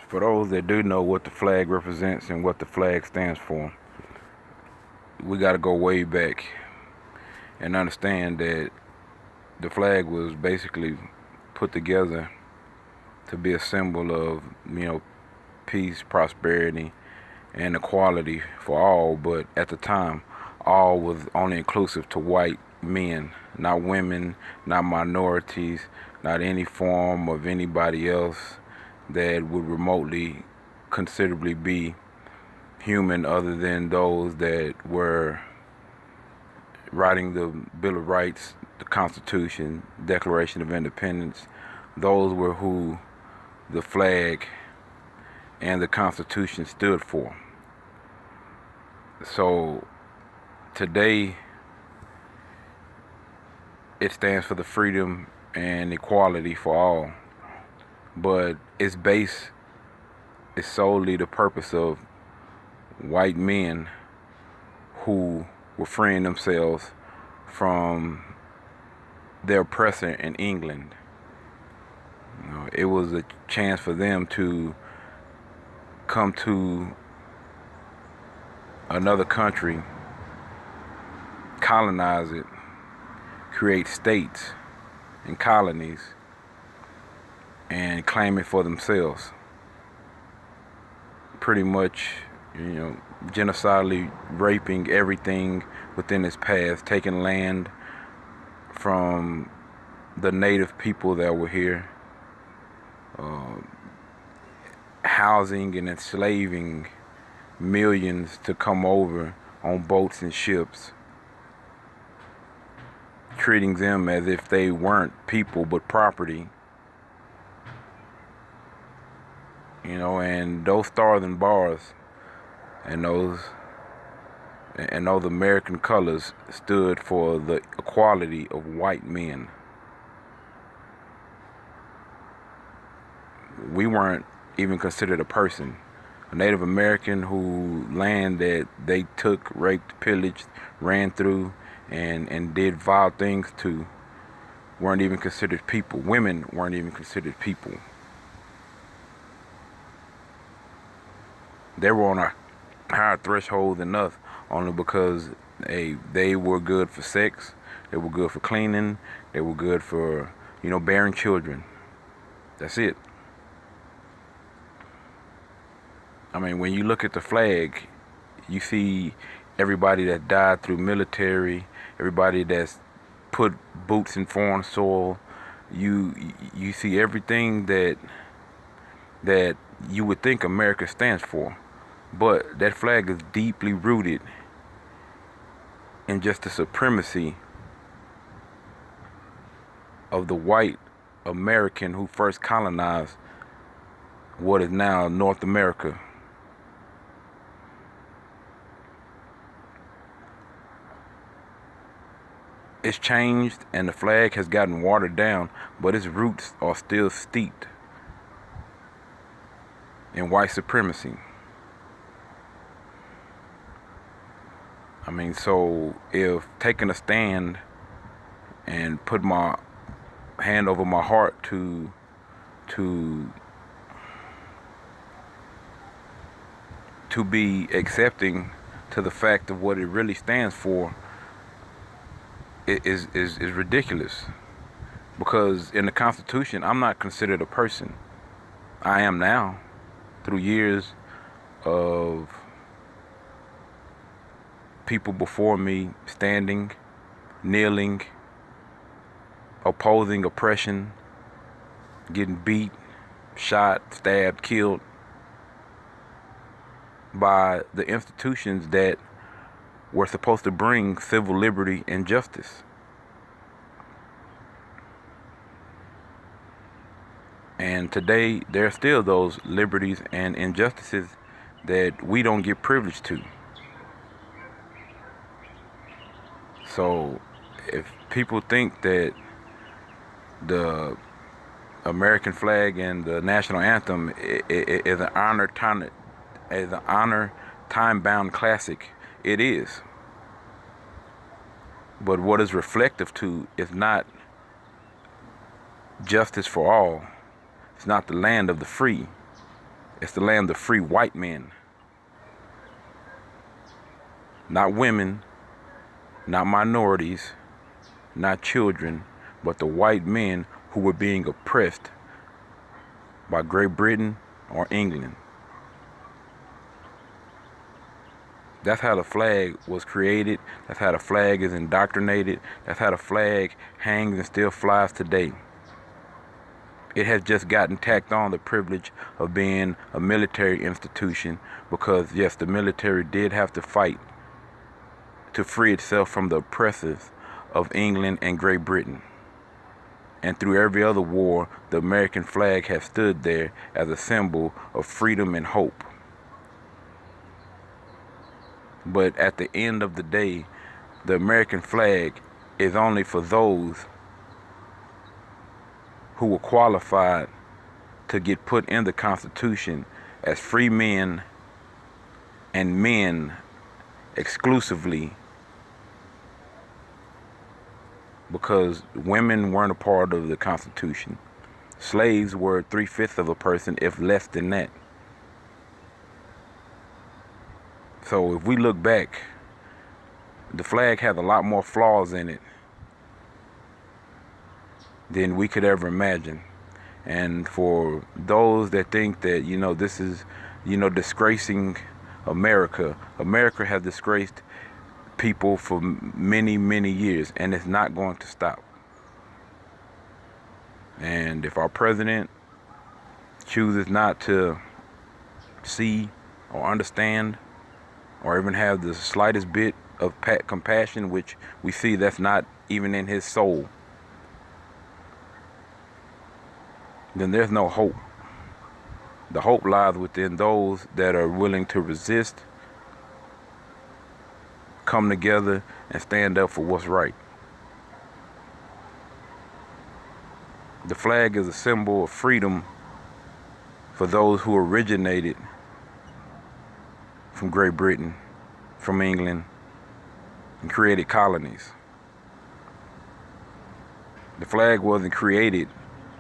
For those that do know what the flag represents and what the flag stands for, we got to go way back and understand that the flag was basically put together to be a symbol of, peace, prosperity, and equality for all. But at the time, all was only inclusive to white men, not women, not minorities, not any form of anybody else that would remotely considerably be human other than those that were writing the Bill of Rights, the Constitution, Declaration of Independence. Those were who the flag and the Constitution stood for. So today it stands for the freedom and equality for all, but its base is solely the purpose of white men who were freeing themselves from their oppressor in England. It was a chance for them to come to another country, colonize it, create states and colonies, and claim it for themselves. Pretty much, genocidally raping everything within its path, taking land from the native people that were here, housing and enslaving millions to come over on boats and ships, treating them as if they weren't people but property. And those stars and bars and those American colors stood for the equality of white men. We weren't even considered a person. A Native American who land that they took, raped, pillaged, ran through, and did vile things to, weren't even considered people. Women weren't even considered people. They were on a higher threshold than us, only because they were good for sex, they were good for cleaning, they were good for, bearing children. That's it. I mean, when you look at the flag, you see everybody that died through military, everybody that's put boots in foreign soil. You see everything that you would think America stands for. But that flag is deeply rooted in just the supremacy of the white American who first colonized what is now North America. It's changed and the flag has gotten watered down, but its roots are still steeped in white supremacy. I mean, so if taking a stand and put my hand over my heart to be accepting to the fact of what it really stands for is ridiculous. Because in the Constitution, I'm not considered a person. I am now, through years of people before me standing, kneeling, opposing oppression, getting beat, shot, stabbed, killed by the institutions that were supposed to bring civil liberty and justice. And today, there are still those liberties and injustices that we don't get privilege to. So if people think that the American flag and the national anthem is an honor time-bound classic, it is. But what is reflective to is not justice for all. It's not the land of the free. It's the land of free white men. Not women, not minorities, not children, but the white men who were being oppressed by Great Britain or England. That's how the flag was created. That's how the flag is indoctrinated. That's how the flag hangs and still flies today. It has just gotten tacked on the privilege of being a military institution because, yes, the military did have to fight to free itself from the oppressors of England and Great Britain. And through every other war, the American flag has stood there as a symbol of freedom and hope. But at the end of the day, the American flag is only for those who were qualified to get put in the Constitution as free men and men exclusively, because women weren't a part of the Constitution. Slaves were 3/5 of a person, if less than that. So if we look back, the flag has a lot more flaws in it than we could ever imagine. And for those that think that, this is, disgracing America, America has disgraced people for many, many years, and it's not going to stop. And if our president chooses not to see or understand or even have the slightest bit of compassion, which we see that's not even in his soul, then there's no hope. The hope lies within those that are willing to resist, come together, and stand up for what's right. The flag is a symbol of freedom for those who originated from Great Britain, from England, and created colonies. The flag wasn't created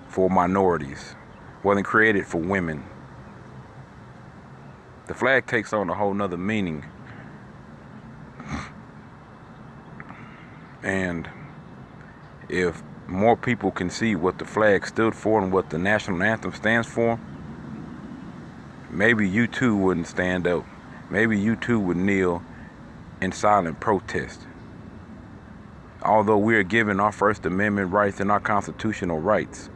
for minorities, wasn't created for women. The flag takes on a whole nother meaning. And if more people can see what the flag stood for and what the national anthem stands for, maybe you too wouldn't stand up. Maybe you too would kneel in silent protest. Although we are given our First Amendment rights and our constitutional rights,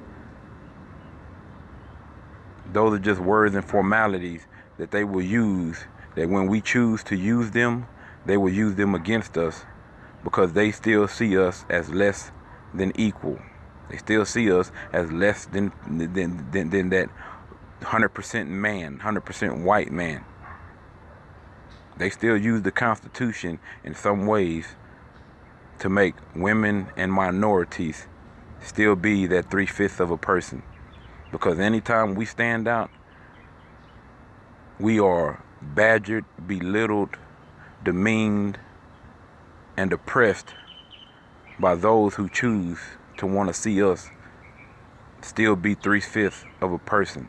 those are just words and formalities that they will use, that when we choose to use them, they will use them against us, because they still see us as less than equal. They still see us as less than that 100% man, 100% white man. They still use the Constitution in some ways to make women and minorities still be that 3/5 of a person. Because anytime we stand out, we are badgered, belittled, demeaned, and oppressed by those who choose to want to see us still be 3/5 of a person.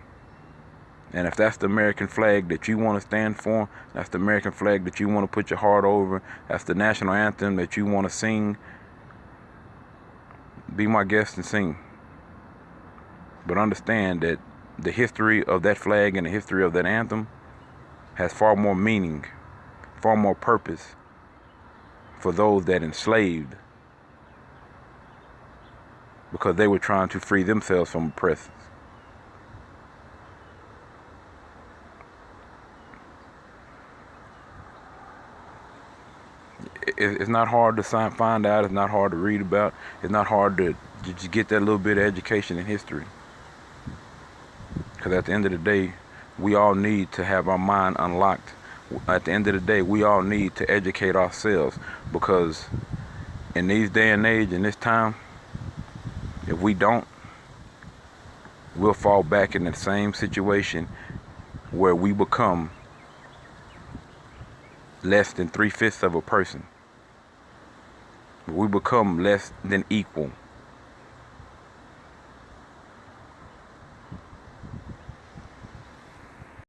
And if that's the American flag that you want to stand for, that's the American flag that you want to put your heart over, that's the national anthem that you want to sing, be my guest and sing. But understand that the history of that flag and the history of that anthem has far more meaning, far more purpose for those that enslaved, because they were trying to free themselves from oppressors. It's not hard to find out. It's not hard to read about. It's not hard to just get that little bit of education in history. Because at the end of the day, we all need to have our mind unlocked. At the end of the day, we all need to educate ourselves, because in these day and age, in this time, if we don't, we'll fall back in the same situation where we become less than 3/5 of a person. We become less than equal.